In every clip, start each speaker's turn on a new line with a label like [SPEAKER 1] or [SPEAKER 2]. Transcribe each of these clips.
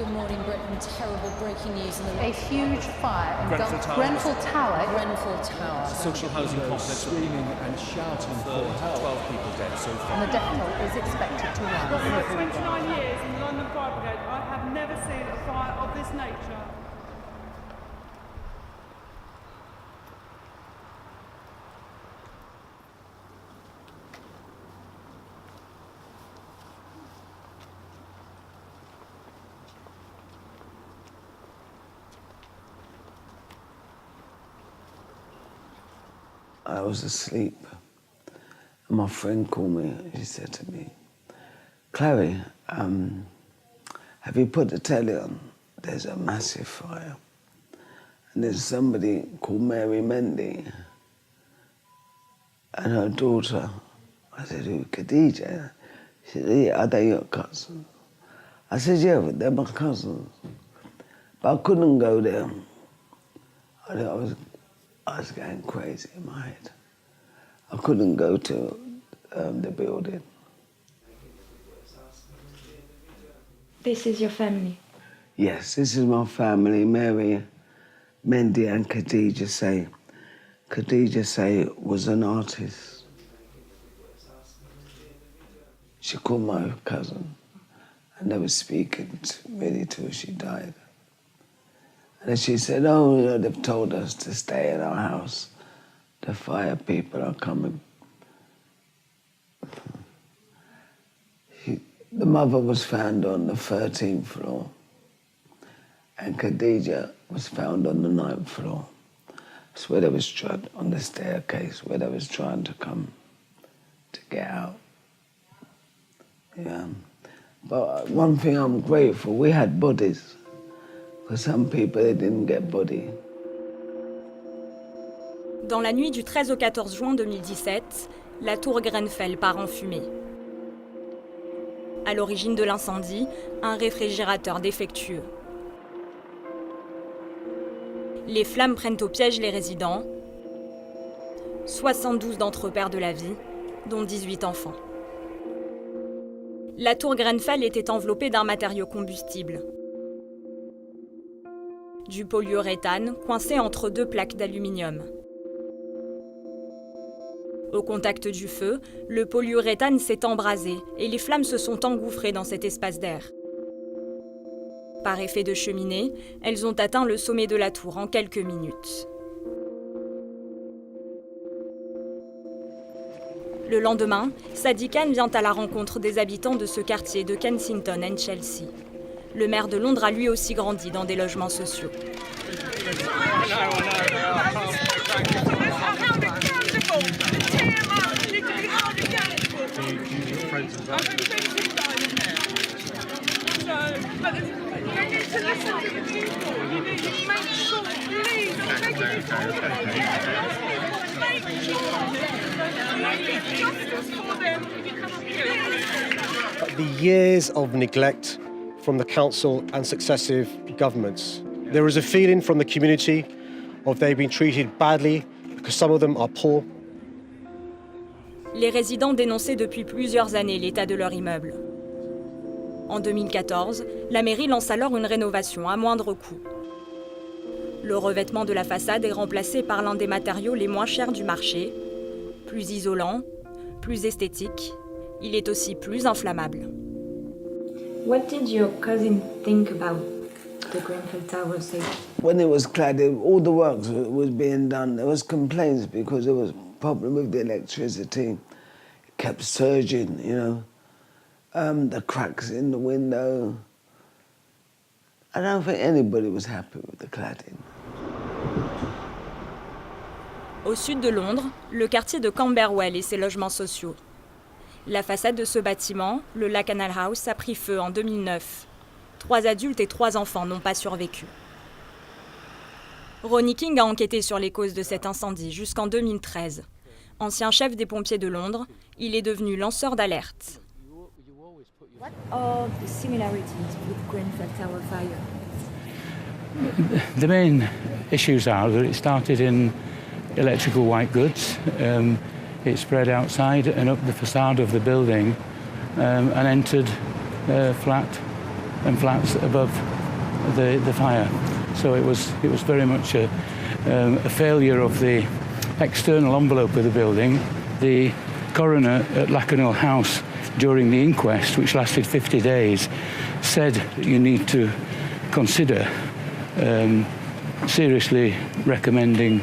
[SPEAKER 1] Good morning, Britain. Terrible breaking news.
[SPEAKER 2] A huge fire in Grenfell Tower.
[SPEAKER 1] Grenfell Tower.
[SPEAKER 3] Social housing complex. Screaming and shouting for help. 12 people dead so far.
[SPEAKER 2] And the death toll is expected to rise.
[SPEAKER 4] For 29 years in the London Fire Brigade, I have never seen a fire of this nature.
[SPEAKER 5] I was asleep, and my friend called me. She said to me, "Chloe, have you put the telly on? There's a massive fire, and there's somebody called Mary Mendy and her daughter." I said, "Who, Khadija?" She said, "Yeah, are they your cousins?" I said, "Yeah, but they're my cousins." But I couldn't go there. I was going crazy in my head. I couldn't go to the building.
[SPEAKER 6] This is your family?
[SPEAKER 5] Yes, this is my family, Mary, Mendy and Khadija Say. Khadija Say was an artist. She called my cousin, and they were speaking really till she died. And she said, "Oh, you know, they've told us to stay in our house. The fire people are coming." The mother was found on the 13th floor, and Khadija was found on the 9th floor. It's where they was trying, on the staircase, where they was trying to come to get out. Yeah. But one thing I'm grateful, we had bodies. For some people, they didn't get body.
[SPEAKER 7] Dans la nuit du 13 au 14 juin 2017, la tour Grenfell part en fumée. À l'origine de l'incendie, un réfrigérateur défectueux. Les flammes prennent au piège les résidents. 72 d'entre eux perdent la vie, dont 18 enfants. La tour Grenfell était enveloppée d'un matériau combustible. Du polyuréthane coincé entre deux plaques d'aluminium. Au contact du feu, le polyuréthane s'est embrasé et les flammes se sont engouffrées dans cet espace d'air. Par effet de cheminée, elles ont atteint le sommet de la tour en quelques minutes. Le lendemain, Sadiq Khan vient à la rencontre des habitants de ce quartier de Kensington and Chelsea. Le maire de Londres a lui aussi grandi dans des logements sociaux.
[SPEAKER 8] The years of neglect from the council and successive governments. There is a feeling from the community of they've been treated badly because some of them are poor.
[SPEAKER 7] Les résidents dénonçaient depuis plusieurs années l'état de leur immeuble. En 2014, la mairie lance alors une rénovation à moindre coût. Le revêtement de la façade est remplacé par l'un des matériaux les moins chers du marché, plus isolant, plus esthétique. Il est aussi plus inflammable.
[SPEAKER 6] What did your cousin think about the Grenfell Tower site?
[SPEAKER 5] When it was clad, all the works was being done. There was complaints because there was a problem with the electricity. It kept surging, you know. The cracks in the window. I don't think anybody was happy with the cladding.
[SPEAKER 7] Au sud de Londres, le quartier de Camberwell et ses logements sociaux. La façade de ce bâtiment, le Lakanal House, a pris feu en 2009. 3 adultes et 3 enfants n'ont pas survécu. Ronnie King a enquêté sur les causes de cet incendie jusqu'en 2013. Ancien chef des pompiers de Londres, il est devenu lanceur d'alerte.
[SPEAKER 6] What are the similarities with Grenfell Tower fire?
[SPEAKER 9] The main issues are that it started in electrical white goods. It spread outside and up the facade of the building and entered flat and flats above the fire. So it was very much a failure of the external envelope of the building. The coroner at Lakanal House during the inquest, which lasted 50 days, said you need to consider seriously recommending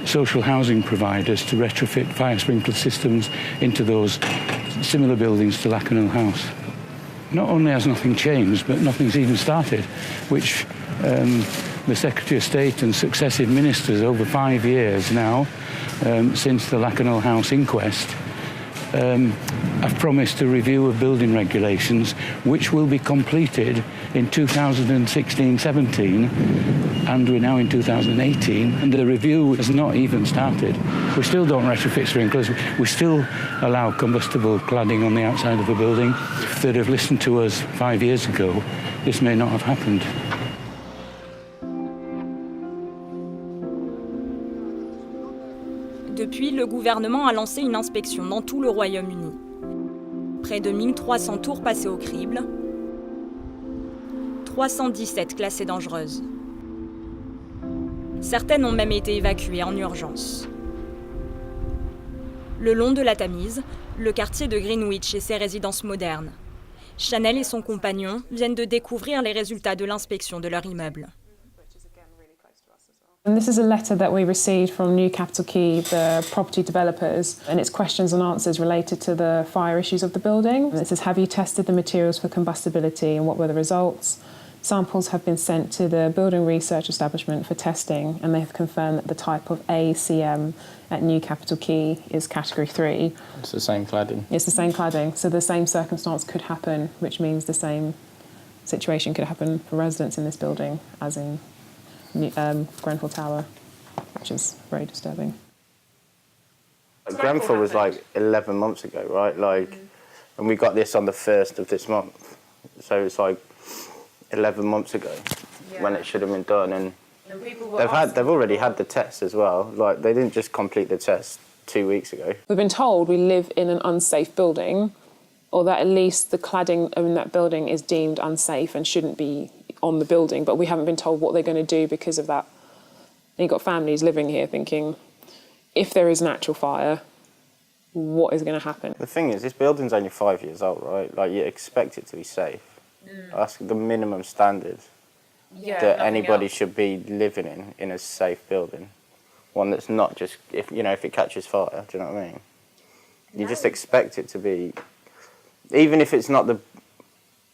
[SPEAKER 9] social housing providers to retrofit fire sprinkler systems into those similar buildings to Lakanal House. Not only has nothing changed, but nothing's even started, which the Secretary of State and successive ministers over 5 years now, since the Lakanal House inquest, have promised a review of building regulations, which will be completed in 2016-17, and we're now in 2018, and the review has not even started. We still don't retrofit sprinklers. We still allow combustible cladding on the outside of the building. If they'd have listened to us 5 years ago, this may not have happened.
[SPEAKER 7] Depuis, le gouvernement a lancé une inspection dans tout le Royaume-Uni. Près de 1300 tours passées au crible, 317 classées dangereuses. Certaines ont même été évacuées en urgence. Le long de la Tamise, le quartier de Greenwich et ses résidences modernes. Chanel et son compagnon viennent de découvrir les résultats de l'inspection de leur immeuble.
[SPEAKER 10] And this is a letter that we received from New Capital Key, the property developers, and it's questions and answers related to the fire issues of the building. And it says, have you tested the materials for combustibility and what were the results? Samples have been sent to the Building Research Establishment for testing, and they have confirmed that the type of ACM at New Capital Key is category 3.
[SPEAKER 11] It's the same cladding.
[SPEAKER 10] It's the same cladding, so the same circumstance could happen, which means the same situation could happen for residents in this building as in Grenfell Tower, which is very disturbing.
[SPEAKER 11] Grenfell was like 11 months ago, right? And we got this on the 1st of this month. So it's like 11 months ago when it should have been done. And they've already had the test as well. Like, they didn't just complete the test 2 weeks ago.
[SPEAKER 10] We've been told we live in an unsafe building, or that at least the cladding in that building is deemed unsafe and shouldn't be on the building, but we haven't been told what they're going to do because of that. And you've got families living here thinking, if there is an actual fire, what is going to happen?
[SPEAKER 11] The thing is, this building's only 5 years old, right? Like, you expect it to be safe. That's the minimum standard that anybody should be living in a safe building. One that's not just, if it catches fire, do you know what I mean? You just expect it to be, even if it's not the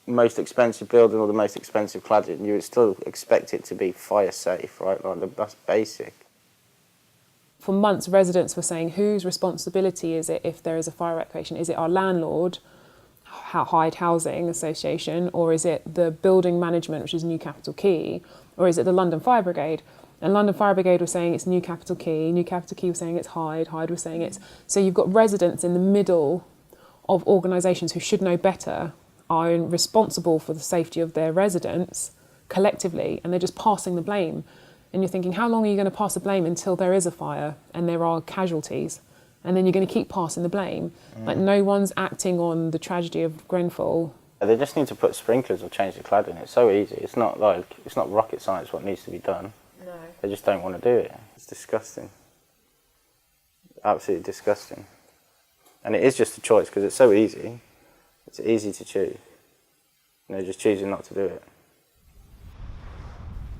[SPEAKER 11] most expensive building or the most expensive cladding, you would still expect it to be fire safe, right? Like, that's basic.
[SPEAKER 10] For months, residents were saying, whose responsibility is it if there is a fire evacuation? Is it our landlord, Hyde Housing Association, or is it the building management, which is New Capital Key, or is it the London Fire Brigade? And London Fire Brigade was saying it's New Capital Key, New Capital Key was saying it's Hyde was saying it's... So you've got residents in the middle of organisations who should know better, are responsible for the safety of their residents collectively, and they're just passing the blame. And you're thinking, how long are you going to pass the blame until there is a fire and there are casualties? And then you're going to keep passing the blame. Like, no one's acting on the tragedy of Grenfell.
[SPEAKER 11] They just need to put sprinklers or change the cladding. It's so easy. It's not rocket science what needs to be done. No. They just don't want to do it. It's disgusting. Absolutely disgusting. And it is just a choice because it's so easy. It's easy to choose. They're just choosing not to do it.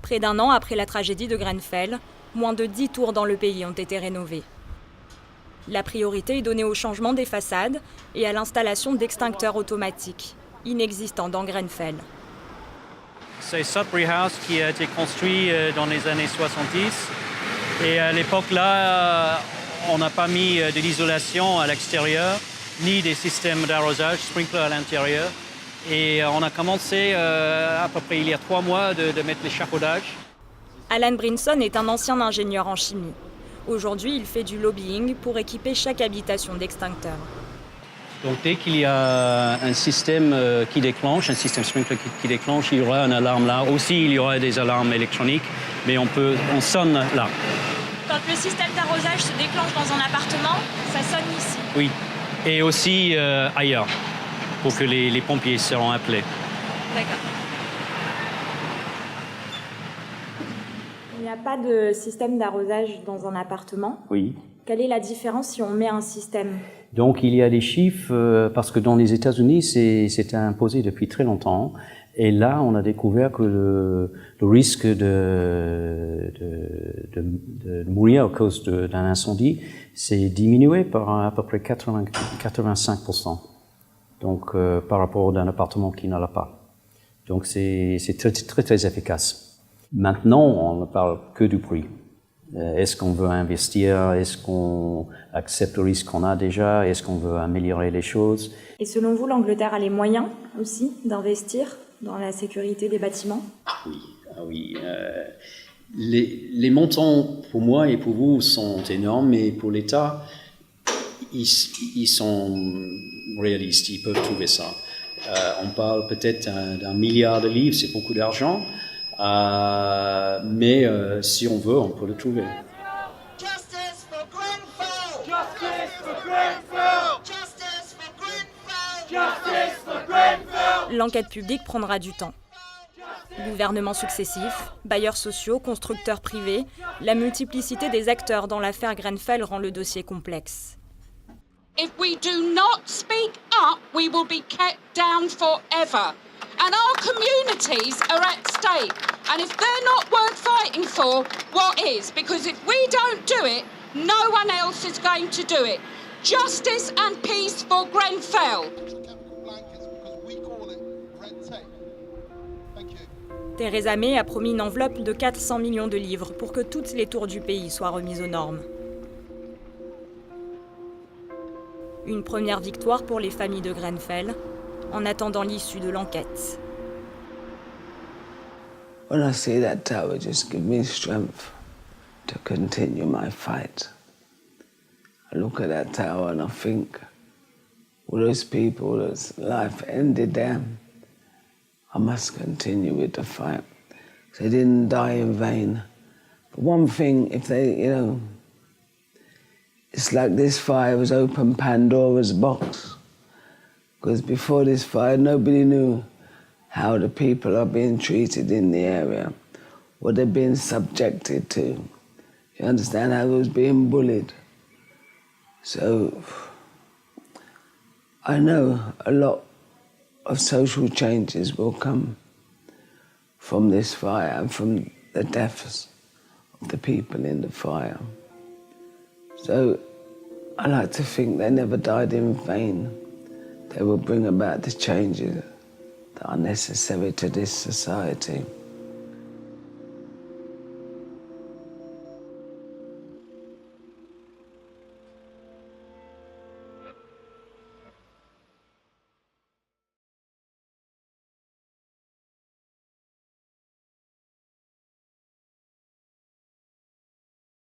[SPEAKER 7] Près d'un an après la tragédie de Grenfell, moins de 10 tours dans le pays ont été rénovées. La priorité est donnée au changement des façades et à l'installation d'extincteurs automatiques, inexistants dans Grenfell.
[SPEAKER 12] C'est Sudbury House qui a été construit dans les années 70. Et à l'époque-là, on n'a pas mis de l'isolation à l'extérieur, ni des systèmes d'arrosage, sprinklers à l'intérieur. Et on a commencé à peu près il y a 3 mois de mettre l'échafaudage.
[SPEAKER 7] Alan Brinson est un ancien ingénieur en chimie. Aujourd'hui, il fait du lobbying pour équiper chaque habitation d'extincteurs.
[SPEAKER 12] Donc dès qu'il y a un système qui déclenche, un système sprinkler qui déclenche, il y aura une alarme là. Aussi, il y aura des alarmes électroniques, mais on sonne là.
[SPEAKER 7] Quand le système d'arrosage se déclenche dans un appartement, ça sonne ici.
[SPEAKER 12] Oui, et aussi ailleurs, pour que les pompiers seront appelés.
[SPEAKER 7] D'accord.
[SPEAKER 6] Il n'y a pas de système d'arrosage dans un appartement.
[SPEAKER 13] Oui.
[SPEAKER 6] Quelle est la différence si on met un système?
[SPEAKER 13] Donc il y a des chiffres, parce que dans les États-Unis, c'était imposé depuis très longtemps. Et là, on a découvert que le risque de mourir à cause d'un incendie s'est diminué par à peu près 85%. Donc par rapport à un appartement qui n'en a pas. Donc c'est très, très, très efficace. Maintenant, on ne parle que du prix. Est-ce qu'on veut investir? Est-ce qu'on accepte le risque qu'on a déjà? Est-ce qu'on veut améliorer les choses?
[SPEAKER 6] Et selon vous, l'Angleterre a les moyens aussi d'investir dans la sécurité des bâtiments?
[SPEAKER 13] Oui. Les montants pour moi et pour vous sont énormes, mais pour l'État, ils sont réalistes, ils peuvent trouver ça. On parle peut-être d'un milliard de livres, c'est beaucoup d'argent. Mais si on veut, on peut le trouver.
[SPEAKER 14] Justice for Grenfell! Justice for Grenfell! Justice for Grenfell! Justice for Grenfell!
[SPEAKER 7] L'enquête publique prendra du temps. Gouvernements successifs, bailleurs sociaux, constructeurs privés, la multiplicité des acteurs dans l'affaire Grenfell rend le dossier complexe.
[SPEAKER 15] If we do not speak up, we will be kept down forever. And our communities are at stake. And if they're not worth fighting for, what is? Because if we don't do it, no one else is going to do it. Justice and peace for Grenfell.
[SPEAKER 7] Theresa May a promis une enveloppe de 400 millions de livres pour que toutes les tours du pays soient remises aux normes. Une première victoire pour les familles de Grenfell, en attendant l'issue de l'enquête.
[SPEAKER 5] When I see that tower, just give me strength to continue my fight. I look at that tower and I think, all those people whose life ended there, I must continue with the fight. They didn't die in vain. But one thing, if they, it's like this fire was open Pandora's box. Because before this fire, nobody knew how the people are being treated in the area, what they're being subjected to. You understand how they was being bullied? So I know a lot of social changes will come from this fire and from the deaths of the people in the fire. So I like to think they never died in vain. They will bring about the changes that are necessary to this society.